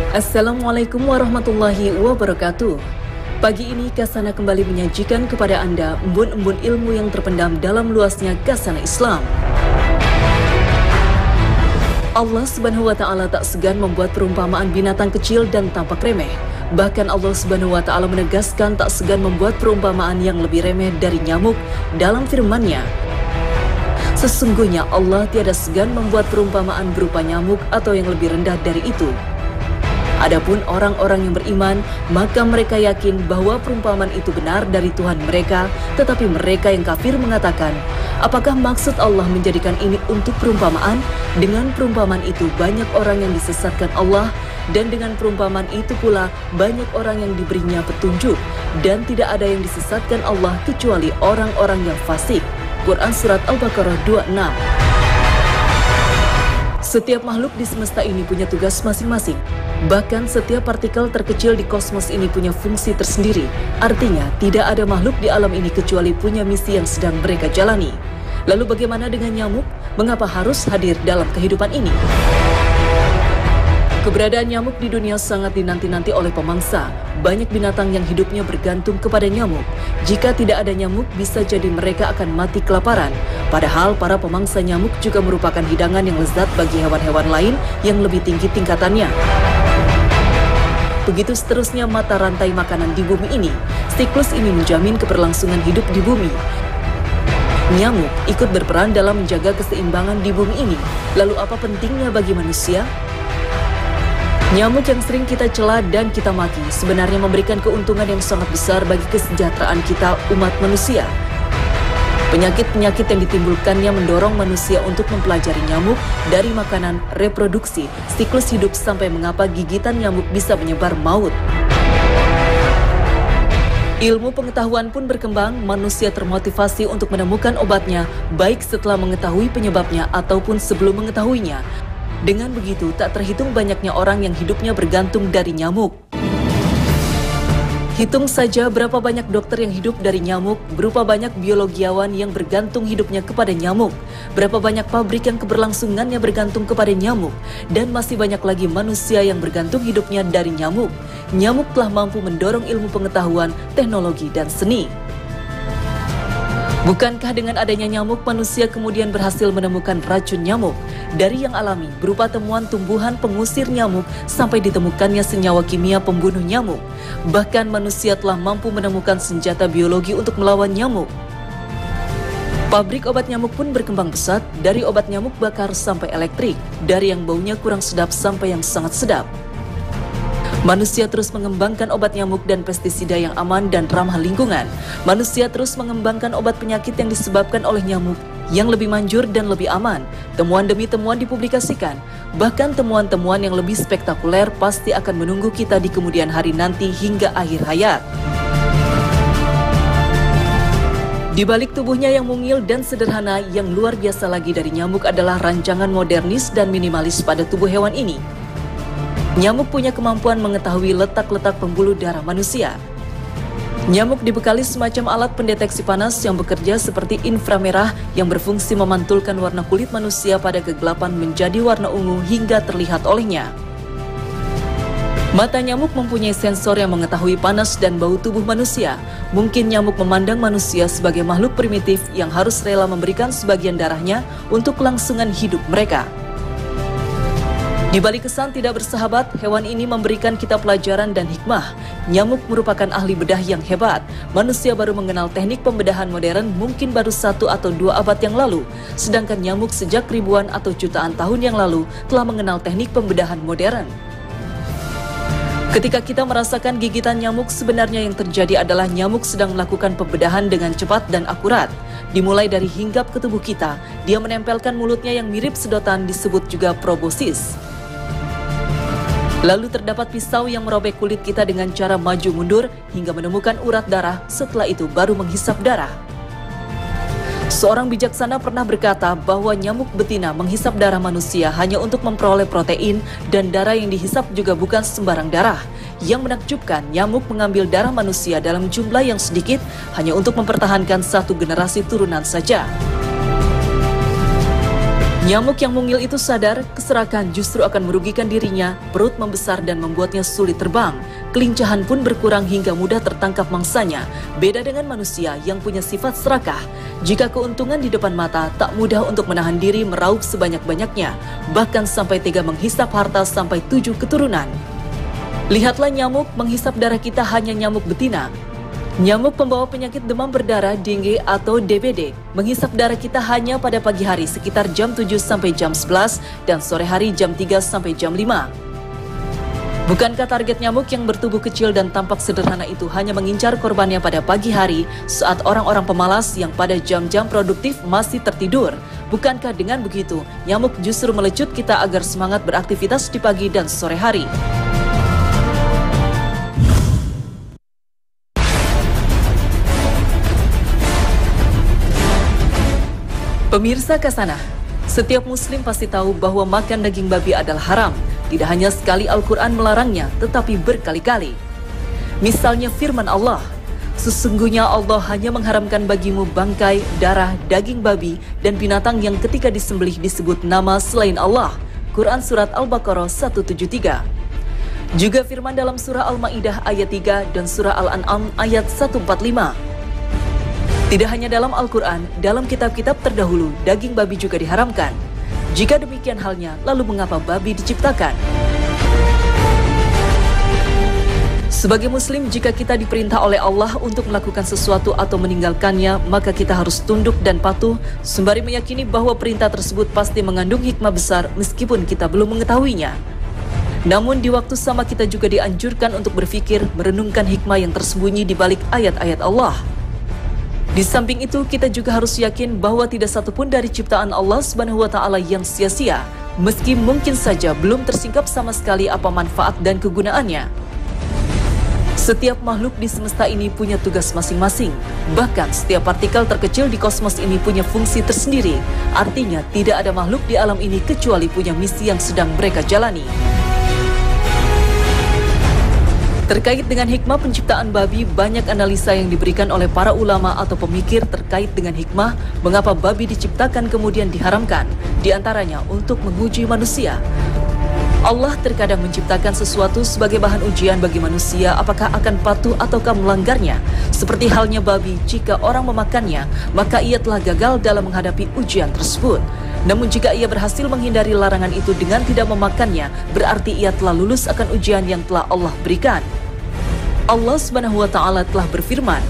Assalamualaikum warahmatullahi wabarakatuh. Pagi ini Kasana kembali menyajikan kepada Anda embun-embun ilmu yang terpendam dalam luasnya Kasana Islam. Allah Subhanahu wa Ta'ala tak segan membuat perumpamaan binatang kecil dan tampak remeh. Bahkan Allah Subhanahu wa Ta'ala menegaskan tak segan membuat perumpamaan yang lebih remeh dari nyamuk dalam firman-Nya. Sesungguhnya Allah tiada segan membuat perumpamaan berupa nyamuk atau yang lebih rendah dari itu. Adapun orang-orang yang beriman, maka mereka yakin bahwa perumpamaan itu benar dari Tuhan mereka, tetapi mereka yang kafir mengatakan, apakah maksud Allah menjadikan ini untuk perumpamaan? Dengan perumpamaan itu banyak orang yang disesatkan Allah, dan dengan perumpamaan itu pula banyak orang yang diberinya petunjuk, dan tidak ada yang disesatkan Allah kecuali orang-orang yang fasik. Quran Surat Al-Baqarah 26. Setiap makhluk di semesta ini punya tugas masing-masing. Bahkan setiap partikel terkecil di kosmos ini punya fungsi tersendiri. Artinya, tidak ada makhluk di alam ini kecuali punya misi yang sedang mereka jalani. Lalu bagaimana dengan nyamuk? Mengapa harus hadir dalam kehidupan ini? Keberadaan nyamuk di dunia sangat dinanti-nanti oleh pemangsa. Banyak binatang yang hidupnya bergantung kepada nyamuk. Jika tidak ada nyamuk, bisa jadi mereka akan mati kelaparan. Padahal para pemangsa nyamuk juga merupakan hidangan yang lezat bagi hewan-hewan lain yang lebih tinggi tingkatannya. Begitu seterusnya mata rantai makanan di bumi ini. Siklus ini menjamin keberlangsungan hidup di bumi. Nyamuk ikut berperan dalam menjaga keseimbangan di bumi ini. Lalu apa pentingnya bagi manusia? Nyamuk yang sering kita cela dan kita maki sebenarnya memberikan keuntungan yang sangat besar bagi kesejahteraan kita umat manusia. Penyakit-penyakit yang ditimbulkannya mendorong manusia untuk mempelajari nyamuk dari makanan, reproduksi, siklus hidup sampai mengapa gigitan nyamuk bisa menyebar maut. Ilmu pengetahuan pun berkembang, manusia termotivasi untuk menemukan obatnya, baik setelah mengetahui penyebabnya ataupun sebelum mengetahuinya. Dengan begitu, tak terhitung banyaknya orang yang hidupnya bergantung dari nyamuk. Hitung saja berapa banyak dokter yang hidup dari nyamuk, berapa banyak biologiawan yang bergantung hidupnya kepada nyamuk, berapa banyak pabrik yang keberlangsungannya bergantung kepada nyamuk, dan masih banyak lagi manusia yang bergantung hidupnya dari nyamuk. Nyamuk telah mampu mendorong ilmu pengetahuan, teknologi, dan seni. Bukankah dengan adanya nyamuk, manusia kemudian berhasil menemukan racun nyamuk? Dari yang alami, berupa temuan tumbuhan pengusir nyamuk, sampai ditemukannya senyawa kimia pembunuh nyamuk. Bahkan manusia telah mampu menemukan senjata biologi untuk melawan nyamuk. Pabrik obat nyamuk pun berkembang pesat, dari obat nyamuk bakar sampai elektrik, dari yang baunya kurang sedap sampai yang sangat sedap. Manusia terus mengembangkan obat nyamuk dan pestisida yang aman dan ramah lingkungan. Manusia terus mengembangkan obat penyakit yang disebabkan oleh nyamuk yang lebih manjur dan lebih aman. Temuan demi temuan dipublikasikan. Bahkan temuan-temuan yang lebih spektakuler pasti akan menunggu kita di kemudian hari nanti hingga akhir hayat. Di balik tubuhnya yang mungil dan sederhana, yang luar biasa lagi dari nyamuk adalah rancangan modernis dan minimalis pada tubuh hewan ini. Nyamuk punya kemampuan mengetahui letak-letak pembuluh darah manusia. Nyamuk dibekali semacam alat pendeteksi panas yang bekerja seperti inframerah yang berfungsi memantulkan warna kulit manusia pada kegelapan menjadi warna ungu hingga terlihat olehnya. Mata nyamuk mempunyai sensor yang mengetahui panas dan bau tubuh manusia. Mungkin nyamuk memandang manusia sebagai makhluk primitif yang harus rela memberikan sebagian darahnya untuk kelangsungan hidup mereka. Di balik kesan tidak bersahabat, hewan ini memberikan kita pelajaran dan hikmah. Nyamuk merupakan ahli bedah yang hebat. Manusia baru mengenal teknik pembedahan modern mungkin baru 1 atau 2 abad yang lalu. Sedangkan nyamuk sejak ribuan atau jutaan tahun yang lalu telah mengenal teknik pembedahan modern. Ketika kita merasakan gigitan nyamuk, sebenarnya yang terjadi adalah nyamuk sedang melakukan pembedahan dengan cepat dan akurat. Dimulai dari hinggap ke tubuh kita, dia menempelkan mulutnya yang mirip sedotan disebut juga proboscis. Lalu terdapat pisau yang merobek kulit kita dengan cara maju mundur hingga menemukan urat darah, setelah itu baru menghisap darah. Seorang bijaksana pernah berkata bahwa nyamuk betina menghisap darah manusia hanya untuk memperoleh protein, dan darah yang dihisap juga bukan sembarang darah. Yang menakjubkan, nyamuk mengambil darah manusia dalam jumlah yang sedikit hanya untuk mempertahankan 1 generasi turunan saja. Nyamuk yang mungil itu sadar keserakahan justru akan merugikan dirinya, perut membesar dan membuatnya sulit terbang. Kelincahan pun berkurang hingga mudah tertangkap mangsanya. Beda dengan manusia yang punya sifat serakah. Jika keuntungan di depan mata, tak mudah untuk menahan diri meraup sebanyak-banyaknya, bahkan sampai tega menghisap harta sampai 7 keturunan. Lihatlah nyamuk menghisap darah kita, hanya nyamuk betina. Nyamuk pembawa penyakit demam berdarah dengue atau DBD menghisap darah kita hanya pada pagi hari sekitar jam 7 sampai jam 11 dan sore hari jam 3 sampai jam 5. Bukankah target nyamuk yang bertubuh kecil dan tampak sederhana itu hanya mengincar korbannya pada pagi hari saat orang-orang pemalas yang pada jam-jam produktif masih tertidur? Bukankah dengan begitu nyamuk justru melecut kita agar semangat beraktivitas di pagi dan sore hari? Pemirsa Kasana, setiap muslim pasti tahu bahwa makan daging babi adalah haram. Tidak hanya sekali Al-Quran melarangnya, tetapi berkali-kali. Misalnya firman Allah, sesungguhnya Allah hanya mengharamkan bagimu bangkai, darah, daging babi, dan binatang yang ketika disembelih disebut nama selain Allah. Quran Surat Al-Baqarah 173. Juga firman dalam surah Al-Ma'idah ayat 3 dan surah Al-An'am ayat 145. Tidak hanya dalam Al-Quran, dalam kitab-kitab terdahulu, daging babi juga diharamkan. Jika demikian halnya, lalu mengapa babi diciptakan? Sebagai muslim, jika kita diperintah oleh Allah untuk melakukan sesuatu atau meninggalkannya, maka kita harus tunduk dan patuh, sembari meyakini bahwa perintah tersebut pasti mengandung hikmah besar meskipun kita belum mengetahuinya. Namun di waktu sama kita juga dianjurkan untuk berpikir, merenungkan hikmah yang tersembunyi di balik ayat-ayat Allah. Di samping itu, kita juga harus yakin bahwa tidak satupun dari ciptaan Allah Subhanahu wa Ta'ala yang sia-sia, meski mungkin saja belum tersingkap sama sekali apa manfaat dan kegunaannya. Setiap makhluk di semesta ini punya tugas masing-masing. Bahkan setiap partikel terkecil di kosmos ini punya fungsi tersendiri. Artinya tidak ada makhluk di alam ini kecuali punya misi yang sedang mereka jalani. Terkait dengan hikmah penciptaan babi, banyak analisa yang diberikan oleh para ulama atau pemikir terkait dengan hikmah mengapa babi diciptakan kemudian diharamkan, di antaranya untuk menguji manusia. Allah terkadang menciptakan sesuatu sebagai bahan ujian bagi manusia apakah akan patuh ataukah melanggarnya. Seperti halnya babi, jika orang memakannya, maka ia telah gagal dalam menghadapi ujian tersebut. Namun jika ia berhasil menghindari larangan itu dengan tidak memakannya, berarti ia telah lulus akan ujian yang telah Allah berikan. Allah Subhanahu wa Ta'ala telah berfirman,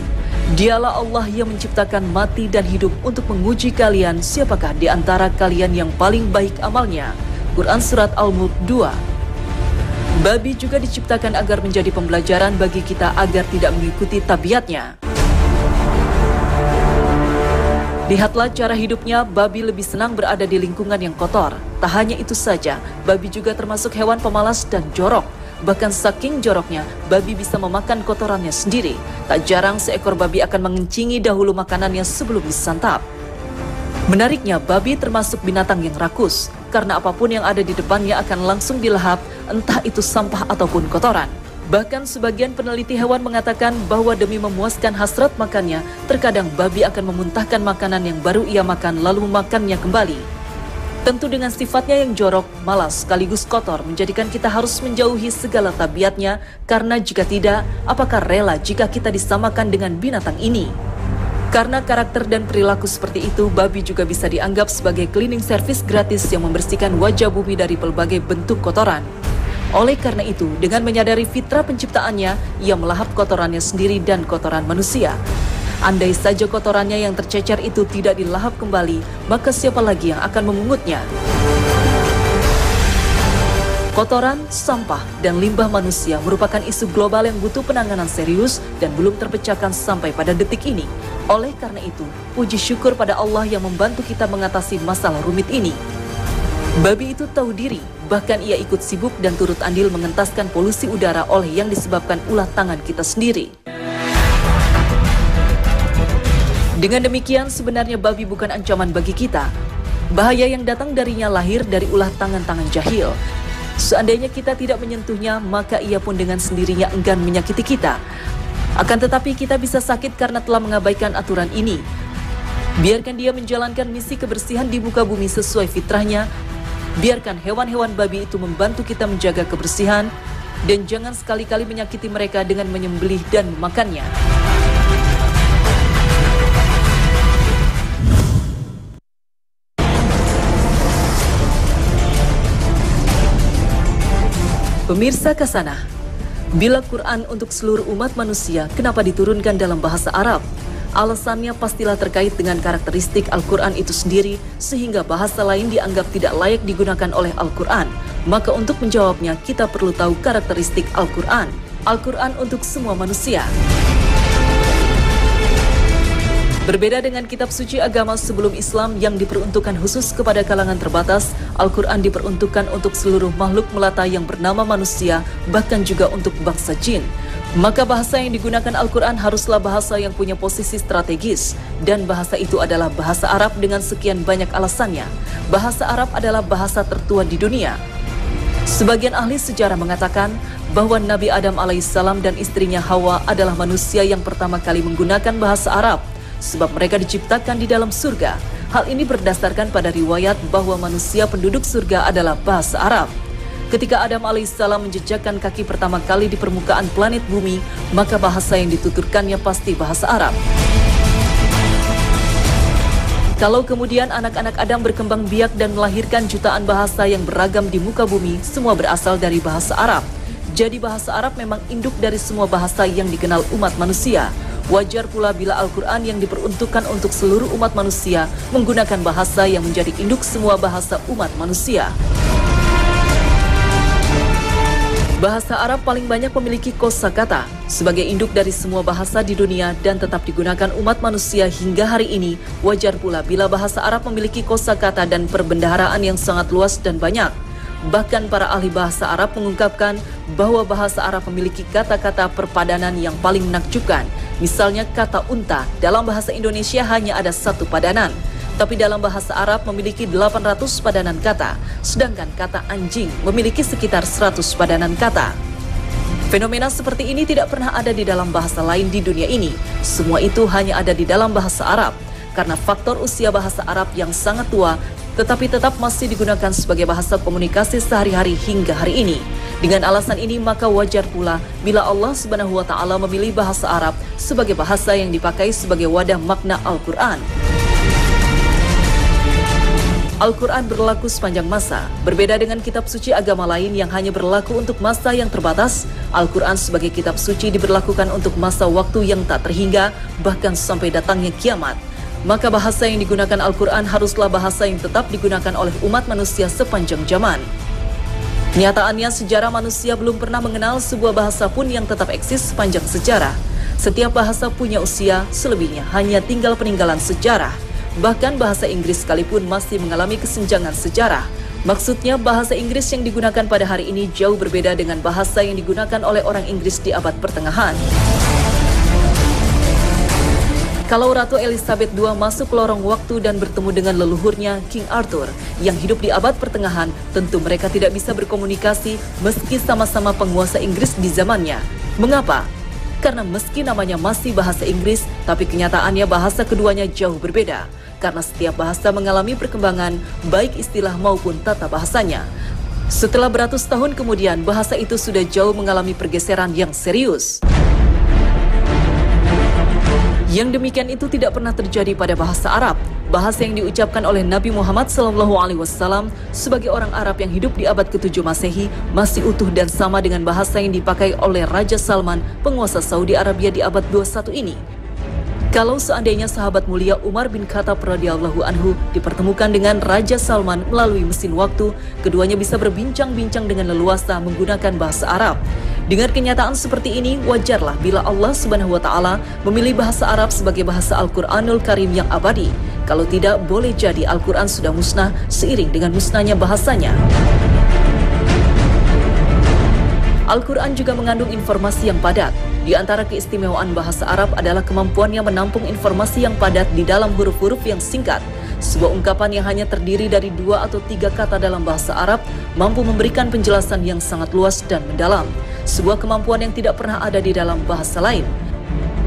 Dialah Allah yang menciptakan mati dan hidup untuk menguji kalian siapakah di antara kalian yang paling baik amalnya. Quran Surat Al-Mulk 2. Babi juga diciptakan agar menjadi pembelajaran bagi kita agar tidak mengikuti tabiatnya. Lihatlah cara hidupnya, babi lebih senang berada di lingkungan yang kotor. Tak hanya itu saja, babi juga termasuk hewan pemalas dan jorok. Bahkan saking joroknya, babi bisa memakan kotorannya sendiri. Tak jarang seekor babi akan mengencingi dahulu makanannya sebelum disantap. Menariknya, babi termasuk binatang yang rakus, karena apapun yang ada di depannya akan langsung dilahap, entah itu sampah ataupun kotoran. Bahkan sebagian peneliti hewan mengatakan bahwa demi memuaskan hasrat makannya, terkadang babi akan memuntahkan makanan yang baru ia makan lalu memakannya kembali. Tentu dengan sifatnya yang jorok, malas sekaligus kotor menjadikan kita harus menjauhi segala tabiatnya, karena jika tidak, apakah rela jika kita disamakan dengan binatang ini? Karena karakter dan perilaku seperti itu, babi juga bisa dianggap sebagai cleaning service gratis yang membersihkan wajah bumi dari pelbagai bentuk kotoran. Oleh karena itu, dengan menyadari fitrah penciptaannya, ia melahap kotorannya sendiri dan kotoran manusia. Andai saja kotorannya yang tercecer itu tidak dilahap kembali, maka siapa lagi yang akan memungutnya? Kotoran, sampah, dan limbah manusia merupakan isu global yang butuh penanganan serius dan belum terpecahkan sampai pada detik ini. Oleh karena itu, puji syukur pada Allah yang membantu kita mengatasi masalah rumit ini. Babi itu tahu diri, bahkan ia ikut sibuk dan turut andil mengentaskan polusi udara oleh yang disebabkan ulah tangan kita sendiri. Dengan demikian, sebenarnya babi bukan ancaman bagi kita. Bahaya yang datang darinya lahir dari ulah tangan-tangan jahil. Seandainya kita tidak menyentuhnya, maka ia pun dengan sendirinya enggan menyakiti kita. Akan tetapi kita bisa sakit karena telah mengabaikan aturan ini. Biarkan dia menjalankan misi kebersihan di muka bumi sesuai fitrahnya. Biarkan hewan-hewan babi itu membantu kita menjaga kebersihan. Dan jangan sekali-kali menyakiti mereka dengan menyembelih dan memakannya. Pemirsa Kasana, bila Quran untuk seluruh umat manusia, kenapa diturunkan dalam bahasa Arab? Alasannya pastilah terkait dengan karakteristik Al-Quran itu sendiri, sehingga bahasa lain dianggap tidak layak digunakan oleh Al-Quran. Maka untuk menjawabnya, kita perlu tahu karakteristik Al-Quran. Al-Quran untuk semua manusia. Berbeda dengan kitab suci agama sebelum Islam yang diperuntukkan khusus kepada kalangan terbatas, Al-Quran diperuntukkan untuk seluruh makhluk melata yang bernama manusia, bahkan juga untuk bangsa jin. Maka bahasa yang digunakan Al-Quran haruslah bahasa yang punya posisi strategis, dan bahasa itu adalah bahasa Arab dengan sekian banyak alasannya. Bahasa Arab adalah bahasa tertua di dunia. Sebagian ahli sejarah mengatakan bahwa Nabi Adam alaihissalam dan istrinya Hawa adalah manusia yang pertama kali menggunakan bahasa Arab, sebab mereka diciptakan di dalam surga. Hal ini berdasarkan pada riwayat bahwa manusia penduduk surga adalah bahasa Arab. Ketika Adam alaihissalam menjejakkan kaki pertama kali di permukaan planet bumi, maka bahasa yang dituturkannya pasti bahasa Arab. Kalau kemudian anak-anak Adam berkembang biak dan melahirkan jutaan bahasa yang beragam di muka bumi, semua berasal dari bahasa Arab. Jadi bahasa Arab memang induk dari semua bahasa yang dikenal umat manusia. Wajar pula bila Al-Quran yang diperuntukkan untuk seluruh umat manusia menggunakan bahasa yang menjadi induk semua bahasa umat manusia. Bahasa Arab paling banyak memiliki kosakata sebagai induk dari semua bahasa di dunia dan tetap digunakan umat manusia hingga hari ini. Wajar pula bila bahasa Arab memiliki kosakata dan perbendaharaan yang sangat luas dan banyak. Bahkan para ahli bahasa Arab mengungkapkan bahwa bahasa Arab memiliki kata-kata perpadanan yang paling menakjubkan. Misalnya kata unta dalam bahasa Indonesia hanya ada satu padanan, tapi dalam bahasa Arab memiliki 800 padanan kata, sedangkan kata anjing memiliki sekitar 100 padanan kata. Fenomena seperti ini tidak pernah ada di dalam bahasa lain di dunia ini. Semua itu hanya ada di dalam bahasa Arab, karena faktor usia bahasa Arab yang sangat tua, tetapi tetap masih digunakan sebagai bahasa komunikasi sehari-hari hingga hari ini. Dengan alasan ini, maka wajar pula bila Allah Subhanahu wa Ta'ala memilih bahasa Arab sebagai bahasa yang dipakai sebagai wadah makna Al-Quran. Al-Quran berlaku sepanjang masa. Berbeda dengan kitab suci agama lain yang hanya berlaku untuk masa yang terbatas, Al-Quran sebagai kitab suci diberlakukan untuk masa waktu yang tak terhingga, bahkan sampai datangnya kiamat. Maka bahasa yang digunakan Al-Quran haruslah bahasa yang tetap digunakan oleh umat manusia sepanjang zaman. Kenyataannya, sejarah manusia belum pernah mengenal sebuah bahasa pun yang tetap eksis sepanjang sejarah. Setiap bahasa punya usia, selebihnya hanya tinggal peninggalan sejarah. Bahkan bahasa Inggris sekalipun masih mengalami kesenjangan sejarah. Maksudnya bahasa Inggris yang digunakan pada hari ini jauh berbeda dengan bahasa yang digunakan oleh orang Inggris di abad pertengahan. Kalau Ratu Elizabeth II masuk lorong waktu dan bertemu dengan leluhurnya King Arthur yang hidup di abad pertengahan, tentu mereka tidak bisa berkomunikasi meski sama-sama penguasa Inggris di zamannya. Mengapa? Karena meski namanya masih bahasa Inggris, tapi kenyataannya bahasa keduanya jauh berbeda. Karena setiap bahasa mengalami perkembangan, baik istilah maupun tata bahasanya. Setelah beratus tahun kemudian, bahasa itu sudah jauh mengalami pergeseran yang serius. Yang demikian itu tidak pernah terjadi pada bahasa Arab. Bahasa yang diucapkan oleh Nabi Muhammad SAW sebagai orang Arab yang hidup di abad ke-7 Masehi masih utuh dan sama dengan bahasa yang dipakai oleh Raja Salman, penguasa Saudi Arabia di abad 21 ini. Kalau seandainya sahabat mulia Umar bin Khattab radhiyallahu anhu dipertemukan dengan Raja Salman melalui mesin waktu, keduanya bisa berbincang-bincang dengan leluasa menggunakan bahasa Arab. Dengan kenyataan seperti ini, wajarlah bila Allah Subhanahu wa Ta'ala memilih bahasa Arab sebagai bahasa Al-Quranul Karim yang abadi. Kalau tidak, boleh jadi Al-Quran sudah musnah seiring dengan musnahnya bahasanya. Al-Quran juga mengandung informasi yang padat. Di antara keistimewaan bahasa Arab adalah kemampuannya menampung informasi yang padat di dalam huruf-huruf yang singkat. Sebuah ungkapan yang hanya terdiri dari 2 atau 3 kata dalam bahasa Arab mampu memberikan penjelasan yang sangat luas dan mendalam. Sebuah kemampuan yang tidak pernah ada di dalam bahasa lain.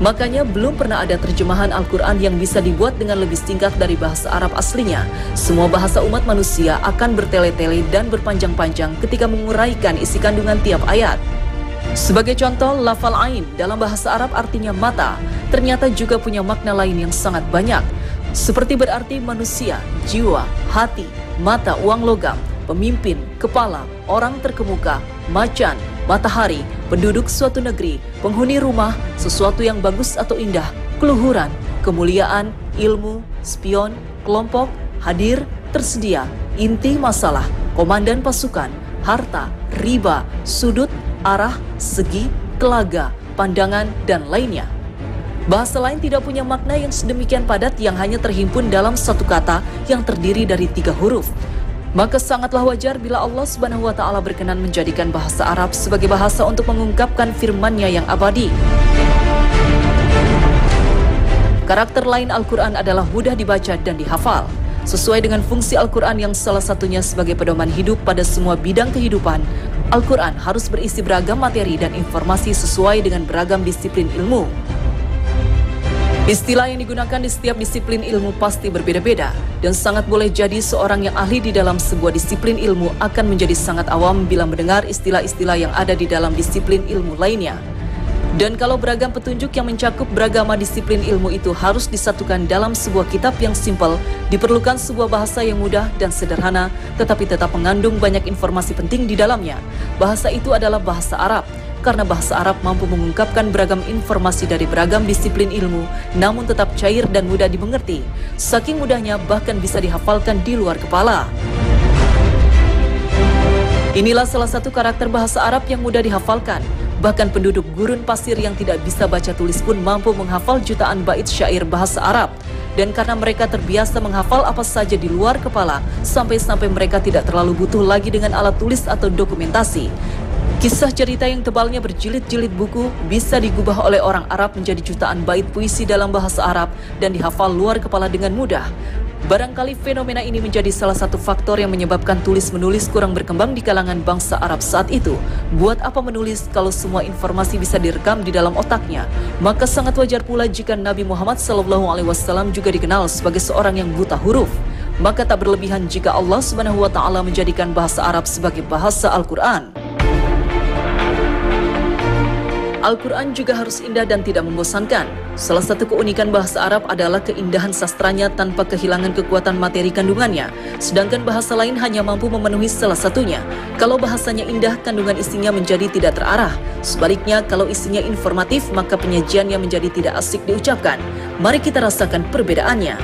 Makanya belum pernah ada terjemahan Al-Quran yang bisa dibuat dengan lebih singkat dari bahasa Arab aslinya. Semua bahasa umat manusia akan bertele-tele dan berpanjang-panjang ketika menguraikan isi kandungan tiap ayat. Sebagai contoh, lafal ain dalam bahasa Arab artinya mata, ternyata juga punya makna lain yang sangat banyak. Seperti berarti manusia, jiwa, hati, mata uang logam, pemimpin, kepala, orang terkemuka, macan, matahari, penduduk suatu negeri, penghuni rumah, sesuatu yang bagus atau indah, keluhuran, kemuliaan, ilmu, spion, kelompok, hadir, tersedia, inti masalah, komandan pasukan, harta, riba, sudut, arah, segi, telaga, pandangan, dan lainnya. Bahasa lain tidak punya makna yang sedemikian padat yang hanya terhimpun dalam satu kata yang terdiri dari 3 huruf. Maka sangatlah wajar bila Allah Subhanahu wa Ta'ala berkenan menjadikan bahasa Arab sebagai bahasa untuk mengungkapkan firman-Nya yang abadi. Karakter lain Al-Quran adalah mudah dibaca dan dihafal. Sesuai dengan fungsi Al-Quran yang salah satunya sebagai pedoman hidup pada semua bidang kehidupan, Al-Quran harus berisi beragam materi dan informasi sesuai dengan beragam disiplin ilmu. Istilah yang digunakan di setiap disiplin ilmu pasti berbeda-beda, dan sangat boleh jadi seorang yang ahli di dalam sebuah disiplin ilmu akan menjadi sangat awam bila mendengar istilah-istilah yang ada di dalam disiplin ilmu lainnya. Dan kalau beragam petunjuk yang mencakup beragam disiplin ilmu itu harus disatukan dalam sebuah kitab yang simpel, diperlukan sebuah bahasa yang mudah dan sederhana, tetapi tetap mengandung banyak informasi penting di dalamnya. Bahasa itu adalah bahasa Arab. Karena bahasa Arab mampu mengungkapkan beragam informasi dari beragam disiplin ilmu, namun tetap cair dan mudah dimengerti. Saking mudahnya bahkan bisa dihafalkan di luar kepala. Inilah salah satu karakter bahasa Arab yang mudah dihafalkan. Bahkan penduduk gurun pasir yang tidak bisa baca tulis pun mampu menghafal jutaan bait syair bahasa Arab. Dan karena mereka terbiasa menghafal apa saja di luar kepala, sampai-sampai mereka tidak terlalu butuh lagi dengan alat tulis atau dokumentasi. Kisah cerita yang tebalnya berjilid-jilid buku bisa digubah oleh orang Arab menjadi jutaan bait puisi dalam bahasa Arab dan dihafal luar kepala dengan mudah. Barangkali fenomena ini menjadi salah satu faktor yang menyebabkan tulis-menulis kurang berkembang di kalangan bangsa Arab saat itu. Buat apa menulis kalau semua informasi bisa direkam di dalam otaknya? Maka sangat wajar pula jika Nabi Muhammad SAW juga dikenal sebagai seorang yang buta huruf. Maka tak berlebihan jika Allah Subhanahu wa Ta'ala menjadikan bahasa Arab sebagai bahasa Al-Quran. Al-Quran juga harus indah dan tidak membosankan. Salah satu keunikan bahasa Arab adalah keindahan sastranya tanpa kehilangan kekuatan materi kandungannya. Sedangkan bahasa lain hanya mampu memenuhi salah satunya. Kalau bahasanya indah, kandungan isinya menjadi tidak terarah. Sebaliknya, kalau isinya informatif, maka penyajiannya menjadi tidak asik diucapkan. Mari kita rasakan perbedaannya.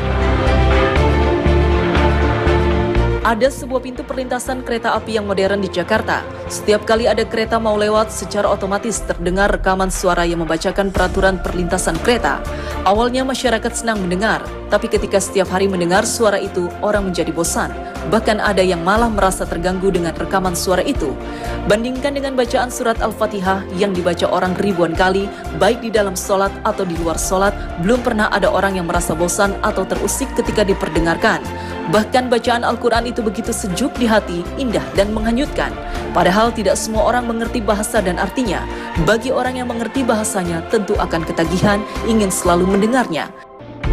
Ada sebuah pintu perlintasan kereta api yang modern di Jakarta. Setiap kali ada kereta mau lewat, secara otomatis terdengar rekaman suara yang membacakan peraturan perlintasan kereta. Awalnya masyarakat senang mendengar, tapi ketika setiap hari mendengar suara itu, orang menjadi bosan. Bahkan ada yang malah merasa terganggu dengan rekaman suara itu. Bandingkan dengan bacaan surat Al-Fatihah yang dibaca orang ribuan kali, baik di dalam sholat atau di luar sholat, belum pernah ada orang yang merasa bosan atau terusik ketika diperdengarkan. Bahkan bacaan Al-Quran itu begitu sejuk di hati, indah dan menghanyutkan. Padahal tidak semua orang mengerti bahasa dan artinya. Bagi orang yang mengerti bahasanya, tentu akan ketagihan, ingin selalu mendengarnya.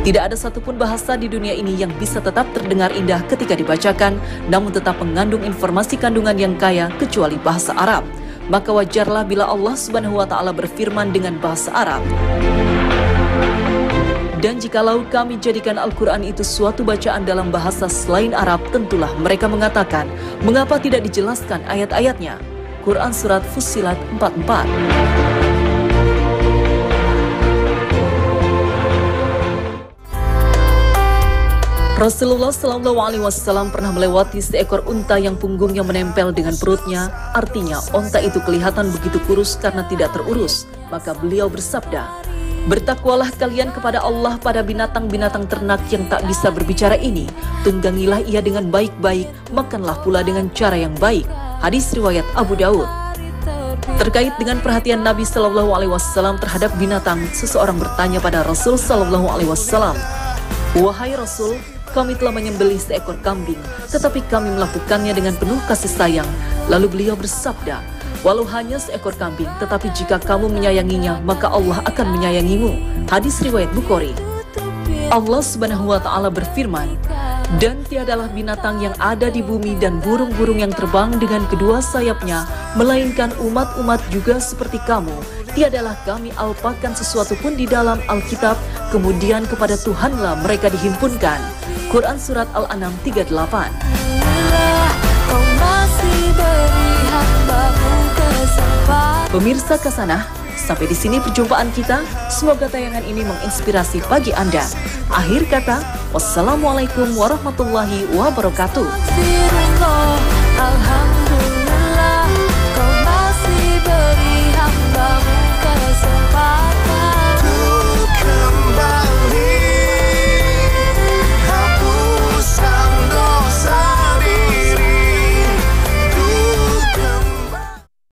Tidak ada satupun bahasa di dunia ini yang bisa tetap terdengar indah ketika dibacakan, namun tetap mengandung informasi kandungan yang kaya kecuali bahasa Arab. Maka wajarlah bila Allah Subhanahu wa Ta'ala berfirman dengan bahasa Arab. Dan jikalau kami jadikan Al-Quran itu suatu bacaan dalam bahasa selain Arab, tentulah mereka mengatakan, mengapa tidak dijelaskan ayat-ayatnya? Quran Surat Fussilat 44. Rasulullah SAW pernah melewati seekor unta yang punggungnya menempel dengan perutnya. Artinya, unta itu kelihatan begitu kurus karena tidak terurus. Maka beliau bersabda, "Bertakwalah kalian kepada Allah pada binatang-binatang ternak yang tak bisa berbicara ini. Tunggangilah ia dengan baik-baik, makanlah pula dengan cara yang baik." Hadis riwayat Abu Daud. Terkait dengan perhatian Nabi SAW terhadap binatang, seseorang bertanya pada Rasul SAW, "Wahai Rasul, kami telah menyembelih seekor kambing, tetapi kami melakukannya dengan penuh kasih sayang." Lalu beliau bersabda, Walau hanya seekor kambing, tetapi jika kamu menyayanginya, maka Allah akan menyayangimu. Hadis riwayat Bukhari. Allah Subhanahu wa Ta'ala berfirman, "Dan tiadalah binatang yang ada di bumi dan burung-burung yang terbang dengan kedua sayapnya, melainkan umat-umat juga seperti kamu. Tiadalah kami alpakan sesuatu pun di dalam Alkitab, kemudian kepada Tuhanlah mereka dihimpunkan." Quran Surat Al-An'am 38. Pemirsa Kasanah, sampai di sini perjumpaan kita. Semoga tayangan ini menginspirasi bagi Anda. Akhir kata, wassalamualaikum warahmatullahi wabarakatuh.